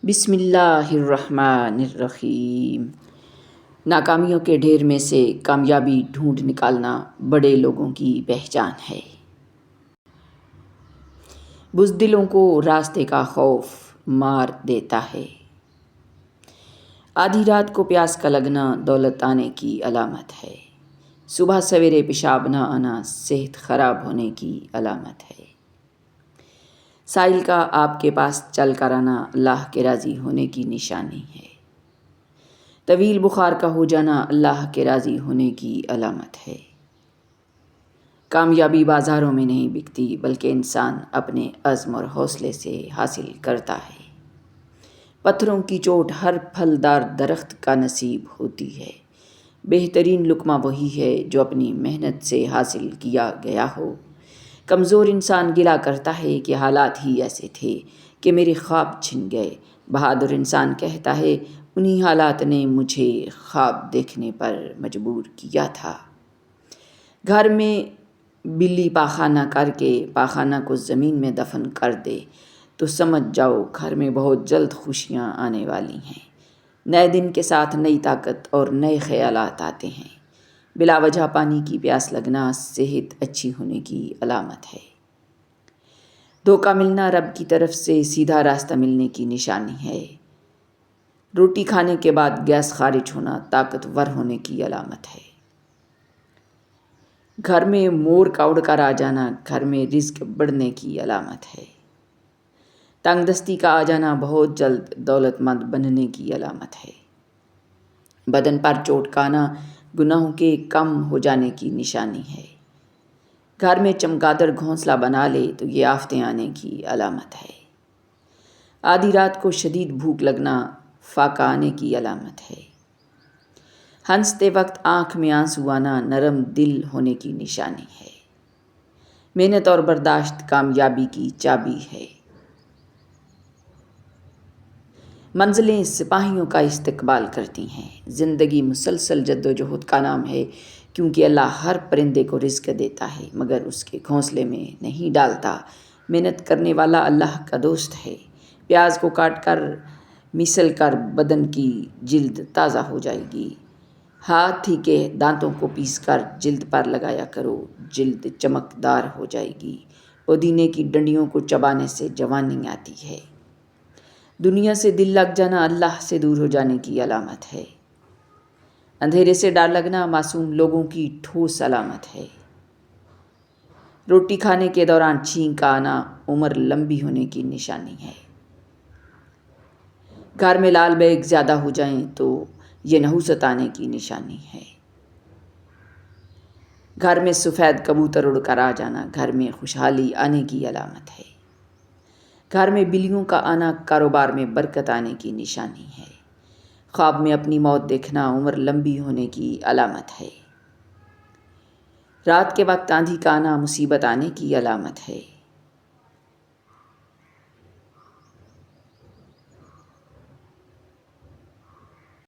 بسم اللہ الرحمن الرحیم۔ ناکامیوں کے ڈھیر میں سے کامیابی ڈھونڈ نکالنا بڑے لوگوں کی پہچان ہے۔ بزدلوں کو راستے کا خوف مار دیتا ہے۔ آدھی رات کو پیاس کا لگنا دولت آنے کی علامت ہے۔ صبح سویرے پیشاب نہ آنا صحت خراب ہونے کی علامت ہے۔ سائل کا آپ کے پاس چل کر آنا اللہ کے راضی ہونے کی نشانی ہے۔ طویل بخار کا ہو جانا اللہ کے راضی ہونے کی علامت ہے۔ کامیابی بازاروں میں نہیں بکتی بلکہ انسان اپنے عزم اور حوصلے سے حاصل کرتا ہے۔ پتھروں کی چوٹ ہر پھلدار درخت کا نصیب ہوتی ہے۔ بہترین لقمہ وہی ہے جو اپنی محنت سے حاصل کیا گیا ہو۔ کمزور انسان گلہ کرتا ہے کہ حالات ہی ایسے تھے کہ میرے خواب چھن گئے۔ بہادر انسان کہتا ہے انہی حالات نے مجھے خواب دیکھنے پر مجبور کیا تھا۔ گھر میں بلی پاخانہ کر کے پاخانہ کو زمین میں دفن کر دے تو سمجھ جاؤ گھر میں بہت جلد خوشیاں آنے والی ہیں۔ نئے دن کے ساتھ نئی طاقت اور نئے خیالات آتے ہیں۔ بلا وجہ پانی کی پیاس لگنا صحت اچھی ہونے کی علامت ہے۔ دھوکہ ملنا رب کی طرف سے سیدھا راستہ ملنے کی نشانی ہے۔ روٹی کھانے کے بعد گیس خارج ہونا طاقتور ہونے کی علامت ہے۔ گھر میں مور کا اڑ کر آ جانا گھر میں رزق بڑھنے کی علامت ہے۔ تنگ دستی کا آ جانا بہت جلد دولت مند بننے کی علامت ہے۔ بدن پر چوٹ کا آنا گناہوں کے کم ہو جانے کی نشانی ہے۔ گھر میں چمگادڑ گھونسلہ بنا لے تو یہ آفتیں آنے کی علامت ہے۔ آدھی رات کو شدید بھوک لگنا فاقہ آنے کی علامت ہے۔ ہنستے وقت آنکھ میں آنسو آنا نرم دل ہونے کی نشانی ہے۔ محنت اور برداشت کامیابی کی چابی ہے۔ منزلیں سپاہیوں کا استقبال کرتی ہیں۔ زندگی مسلسل جدوجہد کا نام ہے کیونکہ اللہ ہر پرندے کو رزق دیتا ہے مگر اس کے گھونسلے میں نہیں ڈالتا۔ محنت کرنے والا اللہ کا دوست ہے۔ پیاز کو کاٹ کر مسل کر بدن کی جلد تازہ ہو جائے گی۔ ہاتھی کے دانتوں کو پیس کر جلد پر لگایا کرو، جلد چمکدار ہو جائے گی۔ پودینے کی ڈنڈیوں کو چبانے سے جوانی آتی ہے۔ دنیا سے دل لگ جانا اللہ سے دور ہو جانے کی علامت ہے۔ اندھیرے سے ڈر لگنا معصوم لوگوں کی ٹھوس علامت ہے۔ روٹی کھانے کے دوران چھینک آنا عمر لمبی ہونے کی نشانی ہے۔ گھر میں لال بیگ زیادہ ہو جائیں تو یہ نحوست آنے کی نشانی ہے۔ گھر میں سفید کبوتر اڑ کر آ جانا گھر میں خوشحالی آنے کی علامت ہے۔ گھر میں بلیوں کا آنا کاروبار میں برکت آنے کی نشانی ہے۔ خواب میں اپنی موت دیکھنا عمر لمبی ہونے کی علامت ہے۔ رات کے وقت آندھی کا آنا مصیبت آنے کی علامت ہے۔